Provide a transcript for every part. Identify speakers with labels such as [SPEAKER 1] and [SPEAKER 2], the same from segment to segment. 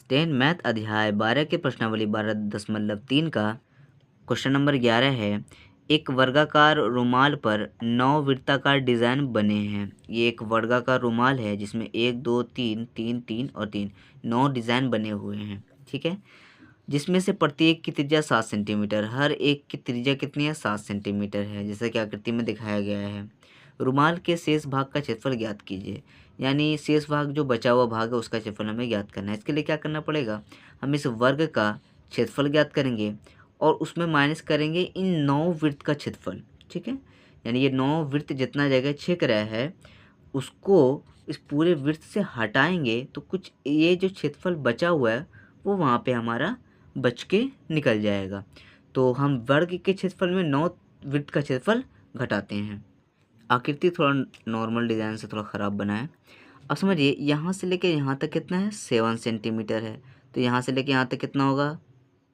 [SPEAKER 1] 10 math अध्याय 12 के प्रश्नावली 12.3 का क्वेश्चन नंबर 11 है। एक वर्गाकार रुमाल पर 9 वृत्ताकार डिज़ाइन बने हैं। ये एक वर्गाकार रुमाल है जिसमें 1 2 3 3 3 और 3 9 डिज़ाइन बने हुए हैं। ठीक है, जिसमें से प्रत्येक की त्रिज्या 7 सेंटीमीटर, हर एक की त्रिज्या कितनी है 7 सेंटीमीटर है, जैसा कि आकृति में दिखाया गया है। रुमाल के शेष भाग का क्षेत्रफल ज्ञात कीजिए। यानी शेष भाग जो बचा हुआ भाग है उसका क्षेत्रफल हमें ज्ञात करना है। इसके लिए क्या करना पड़ेगा, हम इस वर्ग का क्षेत्रफल ज्ञात करेंगे और उसमें माइनस करेंगे इन 9 वृत्त का क्षेत्रफल। ठीक है, यानी ये 9 वृत्त जितना जगह छेक रहा है उसको इस पूरे वृत्त से हटाएंगे तो कुछ ये जो क्षेत्रफल बचा हुआ है वो वहाँ पे हमारा बच के निकल जाएगा। तो हम वर्ग के क्षेत्रफल में 9 वृत्त का क्षेत्रफल घटाते हैं। आकृति थोड़ा नॉर्मल डिज़ाइन से थोड़ा ख़राब बना है। अब समझिए, यहाँ से लेके यहाँ तक कितना है 7 सेंटीमीटर है, तो यहाँ से लेके यहाँ तक कितना होगा,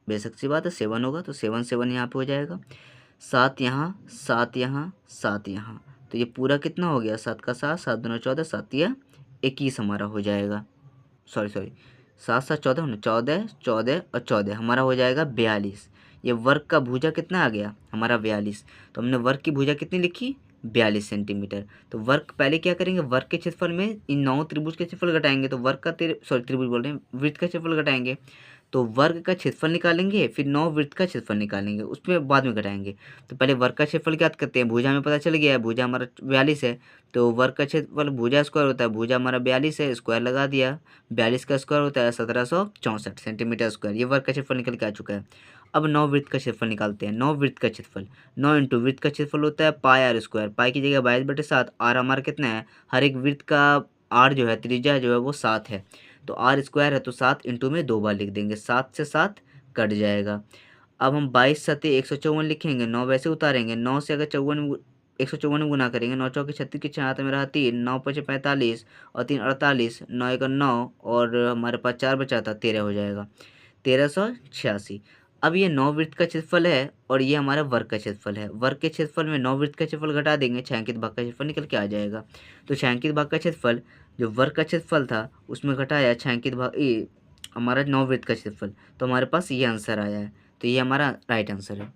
[SPEAKER 1] बेशक सी बात है 7 होगा, तो 7 7 यहाँ पे हो जाएगा, 7 यहाँ 7 यहाँ 7 यहाँ, तो ये पूरा कितना हो गया 7 का 7 7 दूना 14 7 या 21 हमारा हो जाएगा। सॉरी 7 7 14 होना 14 14 और 14 हमारा हो जाएगा 42। ये वर्ग का भुजा कितना आ गया हमारा 42, तो हमने वर्ग की भुजा कितनी लिखी 42 सेंटीमीटर। तो वर्ग पहले क्या करेंगे, वर्ग के क्षेत्रफल में इन 9 त्रिभुज के क्षेत्रफल घटाएंगे, तो वर्ग का त्रिभुज बोल रहे हैं, वृत्त का क्षेत्रफल घटाएंगे, तो वर्ग का क्षेत्रफल निकालेंगे, फिर 9 वृत्त का क्षेत्रफल निकालेंगे, उसमें बाद में घटाएंगे। तो पहले वर्ग का क्षेत्रफल ज्ञात करते हैं। भुजा में पता चल गया है, भुजा हमारा 42 है, तो वर्ग का क्षेत्रफल भुजा स्क्वायर होता है, भुजा हमारा 42 है, स्क्वायर लगा दिया, 42 का स्क्वायर होता है 1764 सेंटीमीटर स्क्वायर। ये वर्ग का क्षेत्रफल निकल के आ चुका है। अब 9 वृत्त का क्षेत्रफल निकालते हैं। 9 वृत्त का क्षेत्रफल 9 इंटू वृत्त का क्षेत्रफल होता है पाई आर स्क्वायर, पाई की जगह 22/7, आर हमारा कितना है, हर एक वृत्त का आर जो है त्रिज्या जो है वो 7 है, तो आर स्क्वायर है तो 7 इंटू में 2 बार लिख देंगे, 7 से 7 कट जाएगा। अब हम 22 सत्ते 154 लिखेंगे, 9 वैसे उतारेंगे, 9 से अगर 154 गुना करेंगे, 9 चौके 36 के 6 हाथ में रहा 3, 9 पचे 45 और 3 48, 9 एक 9 और हमारे पास 4 बचा था 13 हो जाएगा, 1386। अब ये 9 वृत्त का क्षेत्रफल है और ये हमारा वर्ग का क्षेत्रफल है। वर्ग के क्षेत्रफल में 9 वृत्त का क्षेत्रफल घटा देंगे, छायांकित भाग का क्षेत्रफल निकल के आ जाएगा। तो छायांकित भाग का क्षेत्रफल जो वर्ग का क्षेत्रफल था उसमें घटाया छायांकित भाग हमारा 9 वृत्त का क्षेत्रफल, तो हमारे पास ये आंसर आया है। तो ये हमारा राइट आंसर है।